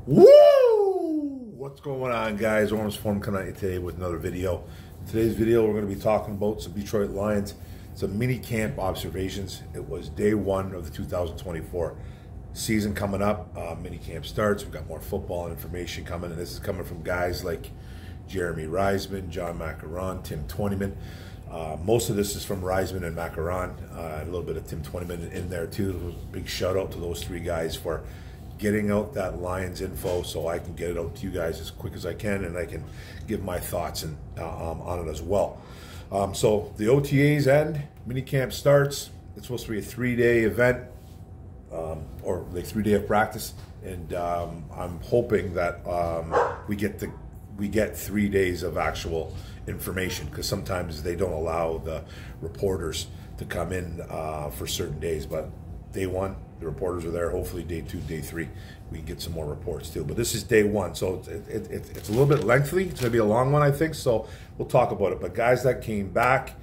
Woo! What's going on, guys? Orms Form coming at you today with another video. In today's video, we're going to be talking about some Detroit Lions, some mini camp observations. It was day one of the 2024 season coming up. Mini camp starts. We've got more football information coming, and this is coming from guys like Jeremy Reisman, John Macaron, Tim Twentyman. Most of this is from Reisman and Macaron. A little bit of Tim Twentyman in there too. Big shout out to those three guys for getting out that Lions info so I can get it out to you guys as quick as I can, and I can give my thoughts on it as well. So the OTAs end, minicamp starts. It's supposed to be a 3-day event, or like 3 day of practice, and I'm hoping that we get 3 days of actual information, because sometimes they don't allow the reporters to come in for certain days. But day one, the reporters are there. Hopefully day 2, day 3, we can get some more reports too. But this is day one, so it's a little bit lengthy. It's going to be a long one, I think, so we'll talk about it. But guys that came back,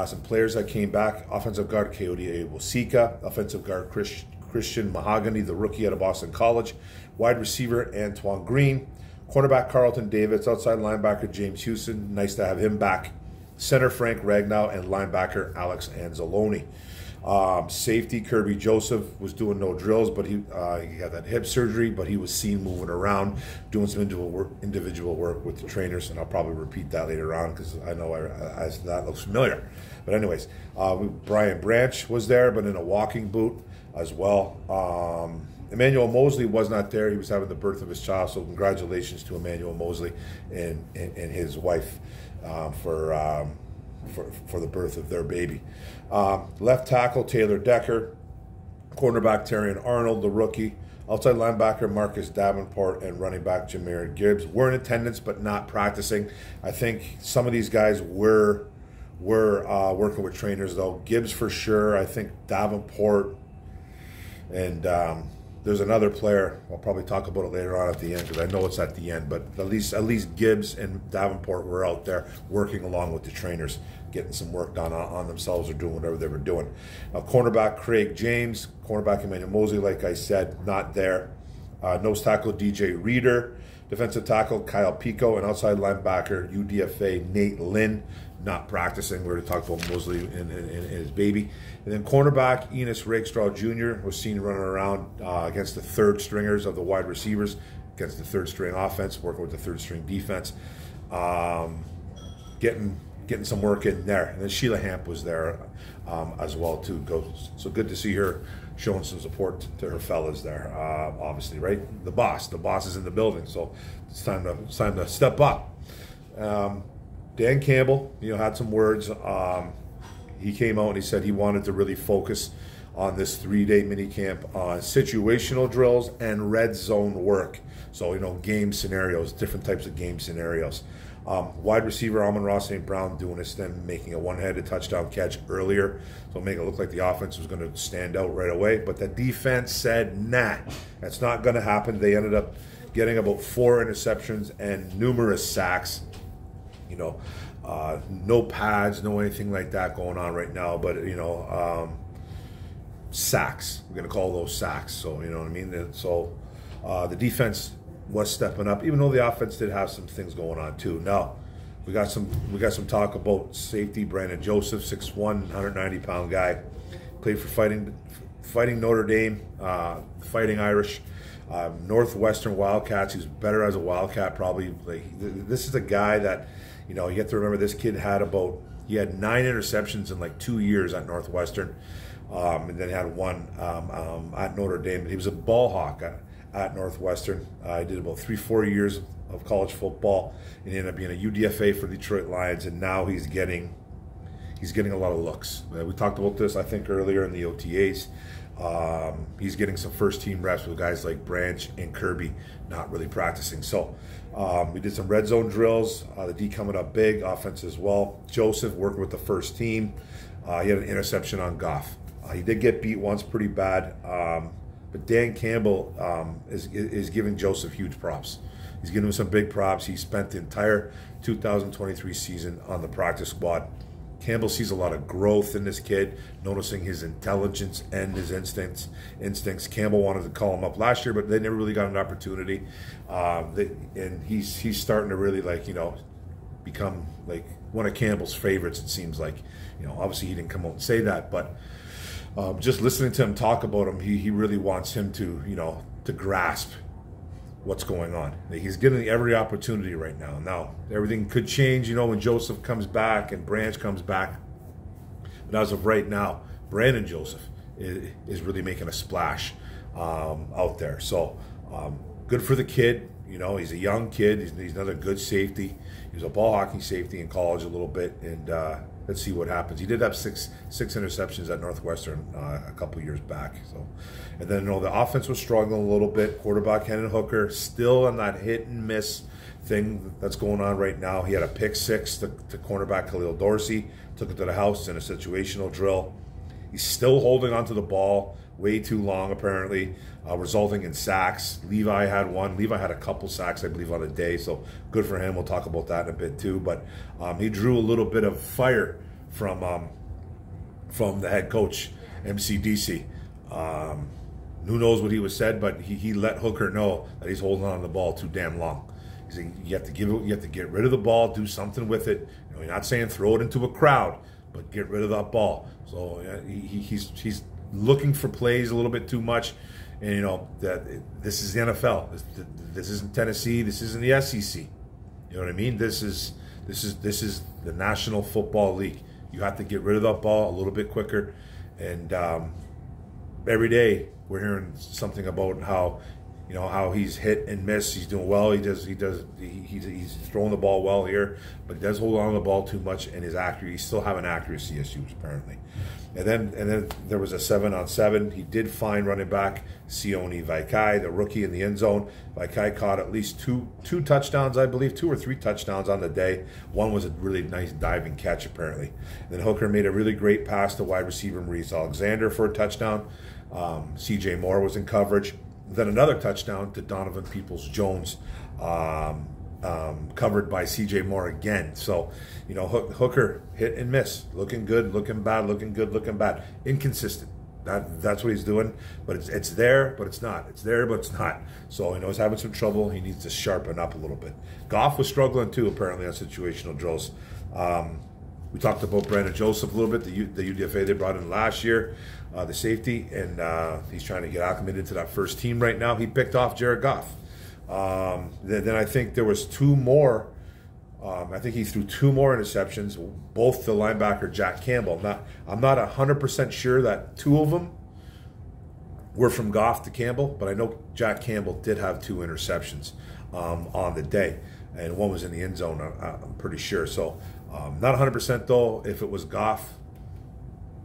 some players that came back: offensive guard Coyote Wasika, offensive guard Christian Mahogany, the rookie out of Boston College, wide receiver Antoine Green, cornerback Carlton Davis, outside linebacker James Houston, nice to have him back, center Frank Ragnow, and linebacker Alex Anzalone. Safety Kirby Joseph was doing no drills, but he had that hip surgery, but he was seen moving around, doing some individual work with the trainers, and I'll probably repeat that later on because I know that looks familiar. But anyways, Brian Branch was there, but in a walking boot as well. Emmanuel Mosley was not there. He was having the birth of his child, so congratulations to Emmanuel Mosley and his wife for the birth of their baby. Left tackle Taylor Decker, cornerback Terrion Arnold, the rookie, outside linebacker Marcus Davenport, and running back Jahmyr Gibbs were in attendance but not practicing. I think some of these guys were working with trainers, though. Gibbs for sure. I think Davenport, and there's another player. I'll probably talk about it later on at the end, because I know it's at the end. But at least Gibbs and Davenport were out there working along with the trainers, getting some work done on themselves, or doing whatever they were doing. Cornerback Craig James, cornerback Emmanuel Mosley, like I said, not there. Nose tackle DJ Reader, defensive tackle Kyle Pico, and outside linebacker UDFA Nate Lynn, not practicing. We're going to talk about Mosley and his baby. And then cornerback Enos Rakestraw Jr. was seen running around against the third stringers of the wide receivers, against the third string offense, working with the third string defense, getting some work in there. And then Sheila Hamp was there as well too. So good to see her showing some support to her fellas there. Obviously, right? The boss is in the building, so it's time to step up. Dan Campbell, had some words. He came out and he said he wanted to really focus on this 3-day mini camp on situational drills and red zone work. So, game scenarios, different types of game scenarios. Wide receiver Amon-Ra St. Brown doing his thing, making a one-handed touchdown catch earlier, so make it look like the offense was going to stand out right away. But the defense said, nah, that's not going to happen. They ended up getting about 4 interceptions and numerous sacks. No pads, no anything like that going on right now, but sacks. We're gonna call those sacks. So you know what I mean. So the defense was stepping up, even though the offense did have some things going on too. Now we got some talk about safety Brandon Joseph, 6'1", 190-pound guy, played for Fighting Notre Dame, Fighting Irish. Northwestern Wildcats. He's better as a Wildcat, probably. This is a guy that, you have to remember, this kid had 9 interceptions in like 2 years at Northwestern, and then had 1 at Notre Dame. He was a ball hawk at Northwestern. He did about 3-4 years of college football, and he ended up being a UDFA for the Detroit Lions, and now he's getting a lot of looks. We talked about this, I think, earlier in the OTAs. He's getting some first-team reps with guys like Branch and Kirby not really practicing. So we did some red zone drills. The D coming up big, offense as well. Joseph working with the first team. He had an interception on Goff. He did get beat once pretty bad, but Dan Campbell is giving Joseph huge props. He's giving him some big props. He spent the entire 2023 season on the practice squad. Campbell sees a lot of growth in this kid, noticing his intelligence and his instincts. Campbell wanted to call him up last year, but they never really got an opportunity. And he's starting to really, like, you know, become like one of Campbell's favorites, it seems like. You know, obviously he didn't come out and say that, but just listening to him talk about him, he really wants him to, you know, to grasp what's going on. He's getting every opportunity right now. Now, everything could change, you know, when Joseph comes back and Branch comes back. But as of right now, Brandon Joseph is really making a splash out there. So, good for the kid. You know, he's a young kid. He's another good safety. He was a ball hockey safety in college a little bit, and let's see what happens. He did have six interceptions at Northwestern a couple years back. So, and then, you know, the offense was struggling a little bit. Quarterback Hendon Hooker still on that hit and miss thing that's going on right now. He had a pick six to cornerback Khalil Dorsey, took it to the house in a situational drill. He's still holding onto the ball way too long, apparently, resulting in sacks. Levi had one. Levi had a couple sacks, I believe, on a day, so good for him. We'll talk about that in a bit too. But he drew a little bit of fire from the head coach, MCDC. Who knows what he was said, but he let Hooker know that he's holding on to the ball too damn long. He's saying you have to get rid of the ball, do something with it. You know, you're not saying throw it into a crowd, but get rid of that ball. So he's looking for plays a little bit too much, and you know that this is the NFL. This isn't Tennessee. This isn't the SEC. You know what I mean? This is the National Football League. You have to get rid of that ball a little bit quicker. And every day we're hearing something about how, you know, how he's hit and miss. He's doing well. He's throwing the ball well here, but he does hold on to the ball too much, and his accuracy, he's still having accuracy issues apparently. And then there was a 7-on-7. He did find running back Sione Vaikai, the rookie, in the end zone. Vaikai caught at least two touchdowns, I believe, 2 or 3 touchdowns on the day. One was a really nice diving catch, apparently. And then Hooker made a really great pass to wide receiver Maurice Alexander for a touchdown. C.J. Moore was in coverage. Then another touchdown to Donovan Peoples-Jones, covered by C.J. Moore again. So, you know, Hooker hit and miss, looking good, looking bad, looking good, looking bad, inconsistent. That's what he's doing. But it's there, but it's not. It's there, but it's not. So, you know, he's having some trouble. He needs to sharpen up a little bit. Goff was struggling too, apparently, on situational drills. We talked about Brandon Joseph a little bit, the UDFA they brought in last year, the safety, and he's trying to get acclimated to that first team right now. He picked off Jared Goff. Then I think there was 2 more. I think he threw 2 more interceptions, both to linebacker Jack Campbell. I'm not 100% sure that 2 of them were from Goff to Campbell, but I know Jack Campbell did have 2 interceptions on the day, and one was in the end zone, I'm pretty sure. So not 100% though if it was Goff.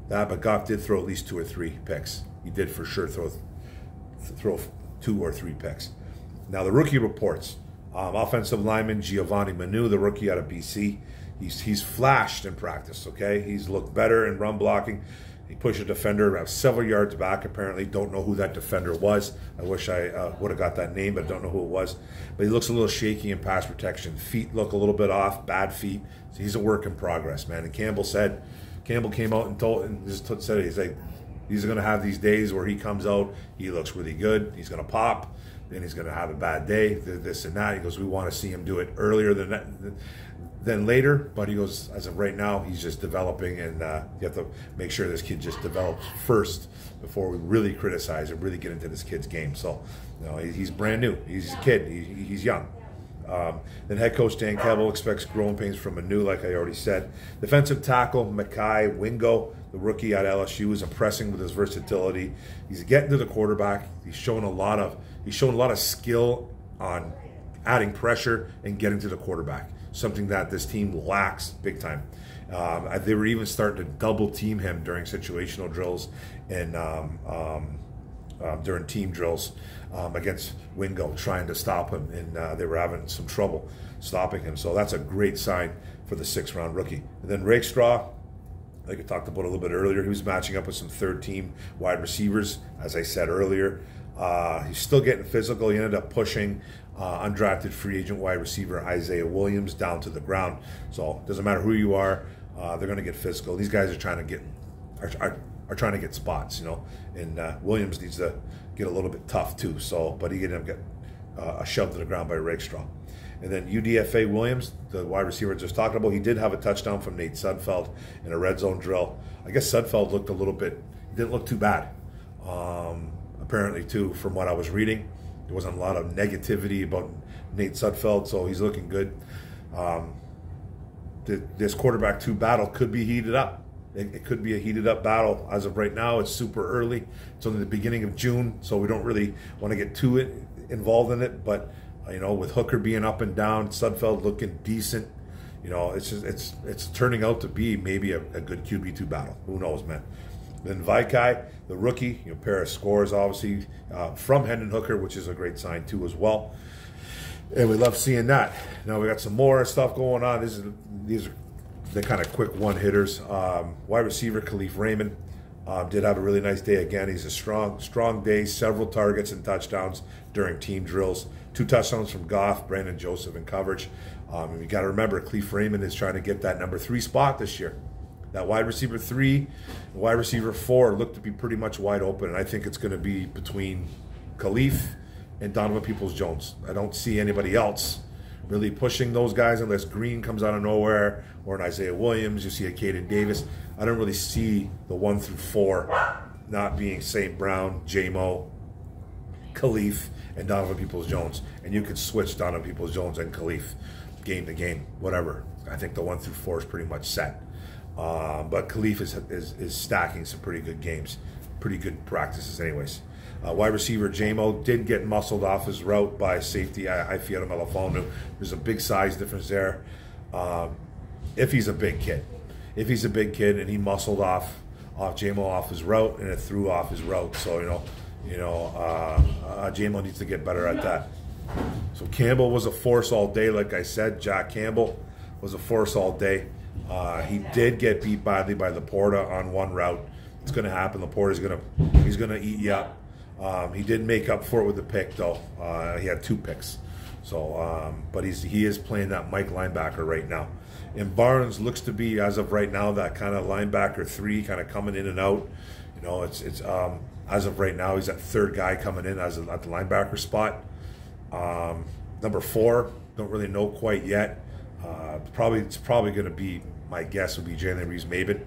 But Goff did throw at least 2 or 3 picks. He did for sure throw 2 or 3 picks. Now the rookie reports. Offensive lineman Giovanni Manu, the rookie out of BC. He's flashed in practice, okay? He's looked better in run blocking. He pushed a defender about several yards back, apparently. Don't know who that defender was. I wish I would have got that name, but I don't know who it was. But he looks a little shaky in pass protection. Feet look a little bit off, bad feet. So he's a work in progress, man. And Campbell came out and said, he's like, he's going to have these days where he comes out, he looks really good, he's going to pop, then he's going to have a bad day, this and that. He goes, we want to see him do it earlier than later, but he goes, as of right now, he's just developing, and you have to make sure this kid just develops first before we really criticize and really get into this kid's game. So, you know, he's brand new. He's a kid. He's young. Then head coach Dan Campbell expects growing pains from Manu, like I already said. Defensive tackle Makai Wingo, the rookie at LSU, is impressing with his versatility. He's getting to the quarterback. He's shown a lot of skill on adding pressure and getting to the quarterback, something that this team lacks big time. They were even starting to double team him during situational drills and during team drills against Wingo, trying to stop him, and they were having some trouble stopping him. So that's a great sign for the 6th-round rookie. And then Rakestraw, like I talked about a little bit earlier, he was matching up with some 3rd-team wide receivers, as I said earlier. He's still getting physical. He ended up pushing undrafted free agent wide receiver Isaiah Williams down to the ground. So it doesn't matter who you are. They're going to get physical. These guys are trying to get trying to get spots, you know. And Williams needs to get a little bit tough too. So, but he ended up getting shoved to the ground by Rakestraw. And then UDFA Williams, the wide receiver just talking about, he did have a touchdown from Nate Sudfeld in a red zone drill. I guess Sudfeld looked a little bit, he didn't look too bad. Apparently too, from what I was reading, there wasn't a lot of negativity about Nate Sudfeld, so he's looking good. This quarterback 2 battle could be heated up. It could be a heated up battle. As of right now, it's super early. It's only the beginning of June, so we don't really want to get too involved in it. But you know, with Hooker being up and down, Sudfeld looking decent, you know, it's turning out to be maybe a good QB2 battle. Who knows, man? Then Vaikai, the rookie, you know, pair of scores obviously from Hendon Hooker, which is a great sign too as well. And we love seeing that. Now we got some more stuff going on. These are the kind of quick one-hitters. Wide receiver Khalif Raymond did have a really nice day again. He's a strong day, several targets and touchdowns during team drills. 2 touchdowns from Goff, Brandon Joseph in coverage. And you got to remember, Khalif Raymond is trying to get that number 3 spot this year. That wide receiver 3, and wide receiver 4 look to be pretty much wide open, and I think it's going to be between Khalif and Donovan Peoples-Jones. I don't see anybody else really pushing those guys unless Green comes out of nowhere, or an Isaiah Williams. You see a Caden Davis. I don't really see the 1 through 4 not being St. Brown, J-Mo, Khalif, and Donovan Peoples-Jones. And you could switch Donovan Peoples-Jones and Khalif game to game, whatever. I think the 1 through 4 is pretty much set. But Khalif is stacking some pretty good games, pretty good practices anyways. Wide receiver J-Mo did get muscled off his route by safety Ifeatu Melifonwu. There's a big size difference there. If he's a big kid. If he's a big kid and he muscled off J-Mo off his route and it threw off his route. So, J-Mo needs to get better at that. So Campbell was a force all day, like I said. Jack Campbell was a force all day. He did get beat badly by Laporta on one route. It's going to happen. Laporta's he's gonna eat you up. He did make up for it with the pick, though. He had 2 picks. So, but he is playing that Mike linebacker right now. And Barnes looks to be, as of right now, that kind of linebacker 3, kind of coming in and out. You know, it's as of right now, he's that 3rd guy coming in at the linebacker spot. Number 4, don't really know quite yet. It's probably going to be, my guess would be Jalen Reeves-Maybin,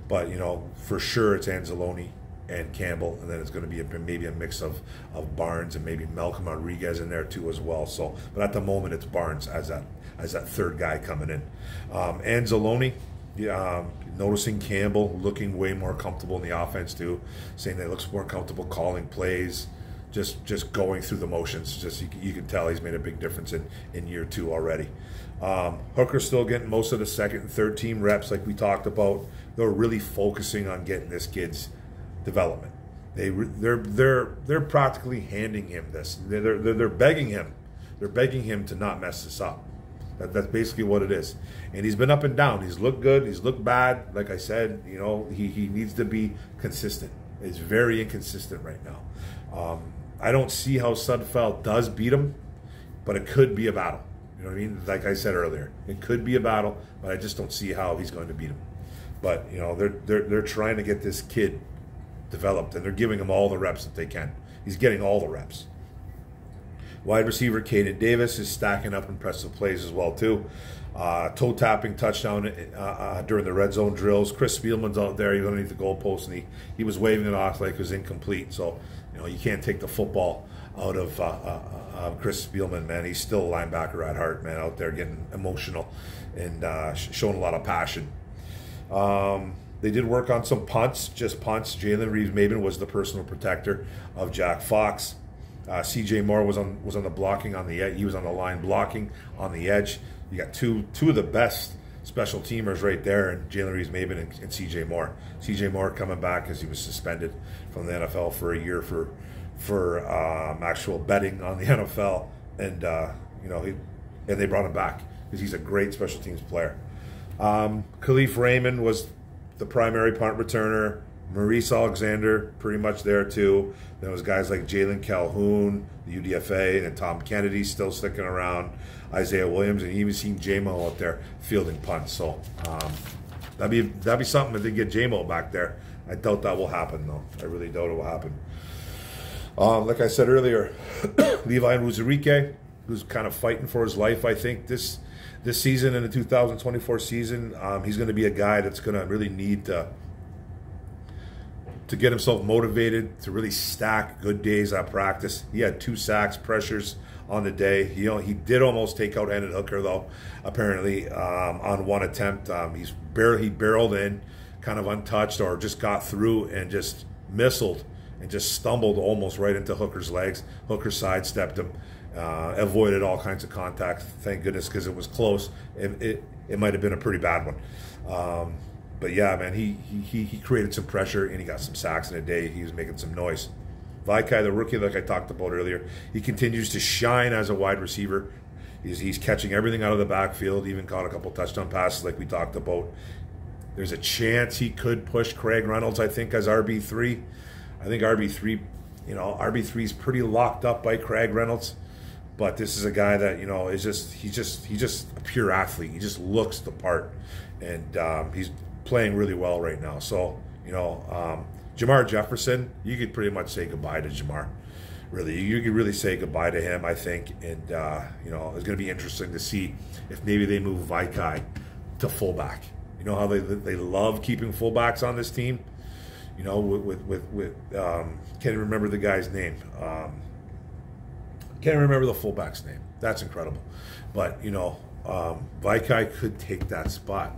but you know, for sure it's Anzalone and Campbell, and then it's going to be maybe a mix of Barnes and maybe Malcolm Rodriguez in there too as well. So, but at the moment it's Barnes as that 3rd guy coming in. Anzalone, noticing Campbell looking way more comfortable in the offense too, saying that he looks more comfortable calling plays. Just going through the motions. Just you can tell he's made a big difference in year 2 already. Hooker's still getting most of the 2nd and 3rd team reps, like we talked about. They're really focusing on getting this kid's development. They're practically handing him this. They're begging him. They're begging him to not mess this up. That's basically what it is. And he's been up and down. He's looked good. He's looked bad. Like I said, you know, he needs to be consistent. He's very inconsistent right now. I don't see how Sudfeld does beat him, but it could be a battle. You know what I mean? Like I said earlier, it could be a battle, but I just don't see how he's going to beat him. But you know, they're trying to get this kid developed, and they're giving him all the reps that they can. He's getting all the reps. Wide receiver Caden Davis is stacking up impressive plays as well too. Toe tapping touchdown during the red zone drills. Chris Spielman's out there. He's underneath the goalpost, and he was waving it off like it was incomplete. So you know, you can't take the football out of Chris Spielman, man. He's still a linebacker at heart, man. Out there getting emotional and showing a lot of passion. They did work on some punts, just punts. Jalen Reeves-Maybin was the personal protector of Jack Fox. CJ Moore was on the blocking on the edge. He was on the line blocking on the edge. You got two of the best special teamers right there, and Jalen Reeves-Maybin and CJ Moore. CJ Moore coming back as he was suspended from the NFL for a year for actual betting on the NFL, and they brought him back because he's a great special teams player. Khalif Raymond was the primary punt returner. Maurice Alexander pretty much there too. There was guys like Jalen Calhoun, the UDFA, and Tom Kennedy still sticking around. Isaiah Williams, and you even seen J-Mo out there fielding punts. So That'd be something if they get J-Mo back there. I doubt that will happen, though. I really doubt it will happen. Like I said earlier, Levi Onwuzurike, who's kind of fighting for his life, I think, this season, in the 2024 season. He's going to be a guy that's going to really need to get himself motivated, to really stack good days at practice. He had 2 sacks, pressures on the day. He did almost take out Hendon Hooker, though, apparently, on one attempt. He barreled in, kind of untouched, or just got through and just missiled and just stumbled almost right into Hooker's legs. Hooker sidestepped him, avoided all kinds of contact, thank goodness, because it was close. It might have been a pretty bad one. But yeah, man, he created some pressure, and he got some sacks in a day. He was making some noise. Vaikai, the rookie, like I talked about earlier, he continues to shine as a wide receiver. He's catching everything out of the backfield, even caught a couple touchdown passes like we talked about. There's a chance he could push Craig Reynolds, I think, as RB3. I think RB3, RB3 is pretty locked up by Craig Reynolds. But this is a guy that, he's just a pure athlete. He just looks the part. And he's playing really well right now. So, Jamar Jefferson, you could pretty much say goodbye to Jamar. Really, you could really say goodbye to him, I think. And, it's going to be interesting to see if maybe they move Vaikai to fullback. You know how they love keeping fullbacks on this team? Can't remember the guy's name. Can't remember the fullback's name. That's incredible. But, Vaikai could take that spot,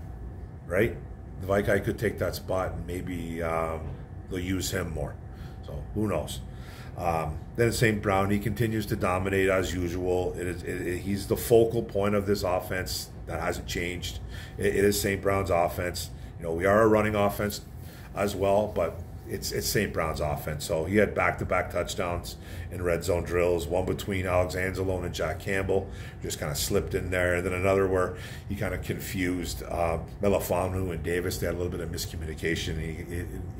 right? Vaikai could take that spot, and maybe they'll use him more. So who knows? Then St. Brown, he continues to dominate as usual. He's the focal point of this offense. That hasn't changed. It is St. Brown's offense. We are a running offense as well, but it's St. Brown's offense. So he had back-to-back touchdowns in red zone drills, one between Alex Anzalone and Jack Campbell, just kind of slipped in there, and then another where he kind of confused Melafonu and Davis. They had a little bit of miscommunication.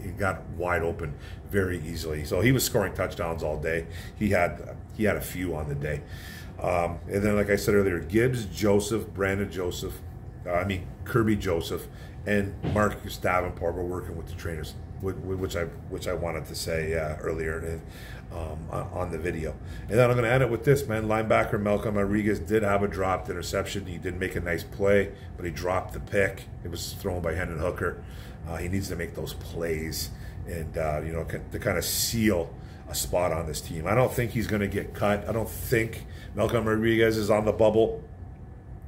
He got wide open very easily. So he was scoring touchdowns all day. He had a few on the day. And then, like I said earlier, Gibbs, Joseph, Brandon Joseph, Kirby Joseph, and Marcus Davenport were working with the trainers, which I wanted to say earlier on the video. And then I'm going to end it with this, man. Linebacker Malcolm Rodriguez did have a dropped interception. He did make a nice play, but he dropped the pick. It was thrown by Hendon Hooker. He needs to make those plays and to kind of seal a spot on this team. I don't think he's going to get cut. I don't think Malcolm Rodriguez is on the bubble.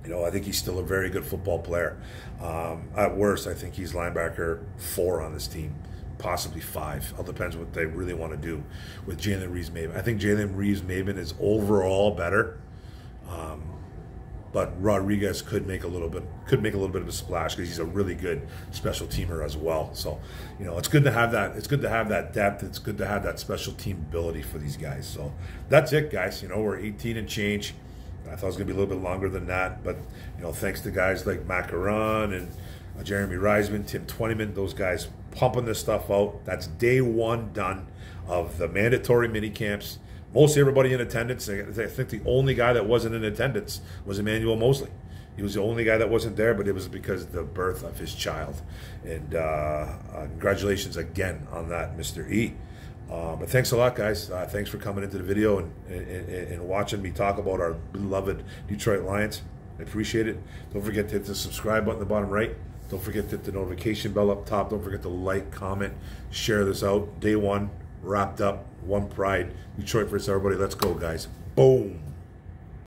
I think he's still a very good football player. At worst, I think he's linebacker 4 on this team, possibly 5. It all depends what they really want to do with Jalen Reeves-Maybin. I think Jalen Reeves-Maybin is overall better, but Rodriguez could make a little bit of a splash because he's a really good special teamer as well. So, it's good to have that. It's good to have that depth. It's good to have that special team ability for these guys. So that's it, guys. We're 18 and change. I thought it was going to be a little bit longer than that, but thanks to guys like Macaron and Jeremy Reisman, Tim Twentyman, those guys pumping this stuff out. That's day 1 done of the mandatory mini camps. Most everybody in attendance. I think the only guy that wasn't in attendance was Emmanuel Mosley. He was the only guy that wasn't there, but it was because of the birth of his child. And congratulations again on that, Mr. E. But thanks a lot, guys. Thanks for coming into the video and watching me talk about our beloved Detroit Lions. I appreciate it. Don't forget to hit the subscribe button at the bottom right. Don't forget to hit the notification bell up top. Don't forget to like, comment, share this out. Day 1 wrapped up. One pride. Detroit versus everybody. Let's go, guys. Boom.